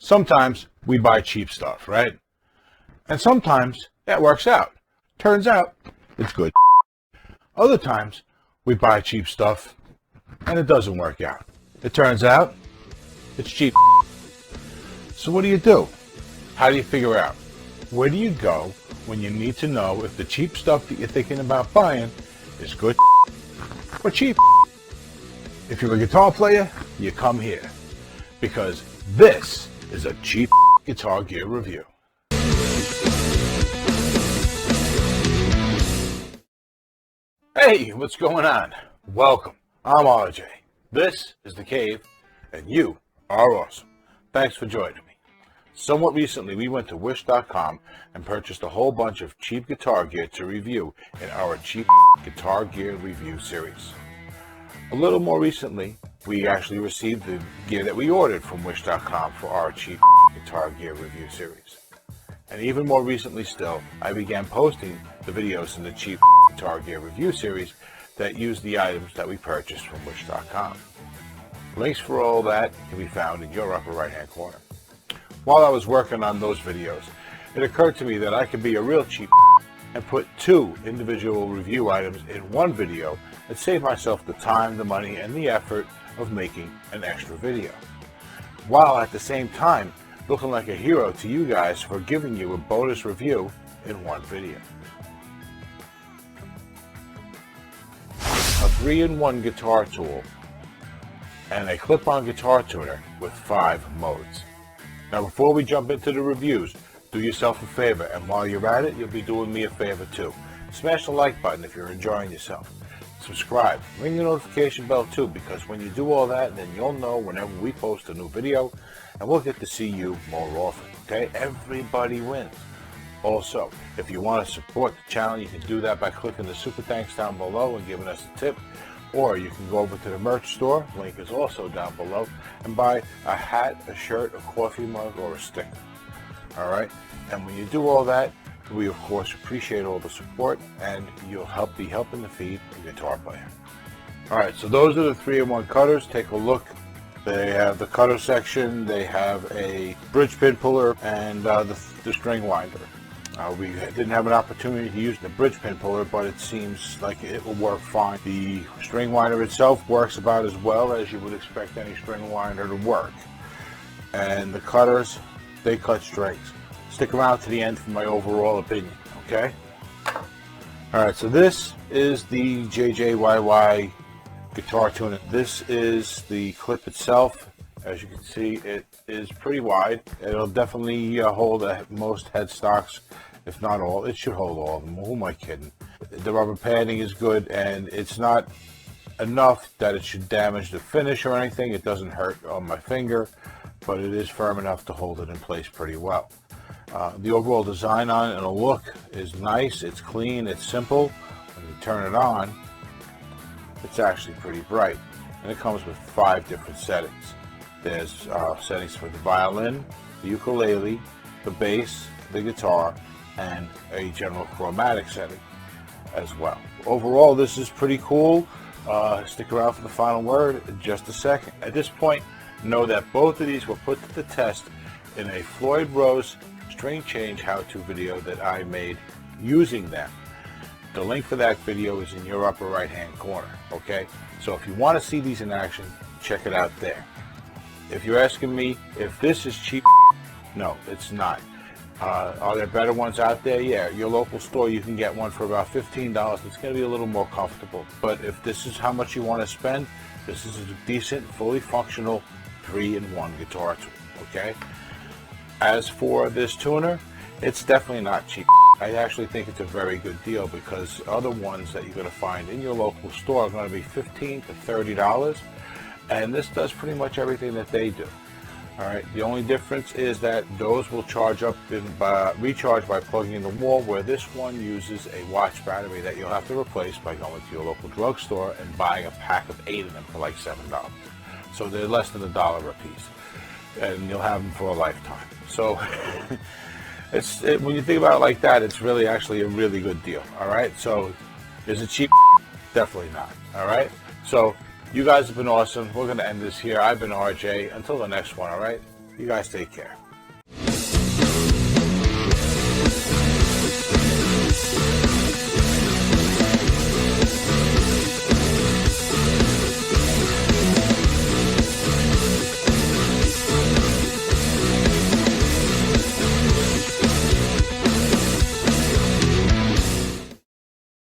Sometimes we buy cheap stuff, right? And sometimes that works out. Turns out it's good. Other times we buy cheap stuff and it doesn't work out. It turns out it's cheap. So what do? How do you figure out? Where do you go when you need to know if the cheap stuff that you're thinking about buying is good or cheap? If you're a guitar player, you come here, because this is a cheap guitar gear review. Hey, what's going on? Welcome. I'm RJ. This is The Cave, and you are awesome. Thanks for joining me. Somewhat recently, we went to wish.com and purchased a whole bunch of cheap guitar gear to review in our cheap guitar gear review series. A little more recently, we actually received the gear that we ordered from wish.com for our cheap guitar gear review series. And even more recently still, I began posting the videos in the cheap guitar gear review series that use the items that we purchased from wish.com. Links for all that can be found in your upper right hand corner. While I was working on those videos, it occurred to me that I could be a real cheap and put two individual review items in one video and save myself the time, the money, and the effort of making an extra video, while at the same time looking like a hero to you guys for giving you a bonus review in one video. A 3-in-1 guitar tool and a clip-on guitar tuner with 5 modes. Now before we jump into the reviews, do yourself a favor, and while you're at it, you'll be doing me a favor too. Smash the like button if you're enjoying yourself. Subscribe, ring the notification bell too, because when you do all that, then you'll know whenever we post a new video, and we'll get to see you more often, okay? Everybody wins. Also, if you want to support the channel, you can do that by clicking the super thanks down below and giving us a tip, or you can go over to the merch store, link is also down below, and buy a hat, a shirt, a coffee mug, or a sticker. Alright, and when you do all that, we of course appreciate all the support, and you'll be helping to feed the guitar player. Alright, so those are the 3-in-1 cutters. Take a look. They have the cutter section, they have a bridge pin puller, and the string winder. We didn't have an opportunity to use the bridge pin puller, but it seems like it will work fine. The string winder itself works about as well as you would expect any string winder to work. And the cutters, they cut strings. Stick around to the end for my overall opinion, okay? Alright, so this is the JJYY guitar tuner. This is the clip itself. As you can see, it is pretty wide. It'll definitely hold most headstocks, if not all. It should hold all of them. Who am I kidding? The rubber padding is good, and it's not enough that it should damage the finish or anything. It doesn't hurt on my finger, but it is firm enough to hold it in place pretty well. The overall design on it and the look is nice. It's clean, it's simple. When you turn it on, it's actually pretty bright, and it comes with 5 different settings. There's settings for the violin, the ukulele, the bass, the guitar, and a general chromatic setting as well. Overall, this is pretty cool. Stick around for the final word in just a second. At this point, know that both of these were put to the test in a Floyd Rose string change how-to video that I made using them. The link for that video is in your upper right hand corner, okay? So if you want to see these in action, check it out there. If you're asking me if this is cheap, no, it's not. Are there better ones out there? Yeah, your local store, you can get one for about $15. It's going to be a little more comfortable. But if this is how much you want to spend, this is a decent, fully functional 3-in-1 guitar tool, okay? As for this tuner, it's definitely not cheap. I actually think it's a very good deal, because other ones that you're going to find in your local store are going to be $15 to $30, and this does pretty much everything that they do. Alright, the only difference is that those will charge up recharge by plugging in the wall, where this one uses a watch battery that you'll have to replace by going to your local drugstore and buying a pack of 8 of them for like $7. So they're less than $1 a piece, and you'll have them for a lifetime. So when you think about it like that, it's really actually a really good deal. Alright, so is it cheap? Definitely not. Alright, so you guys have been awesome. We're going to end this here. I've been RJ. Until the next one, alright? You guys take care.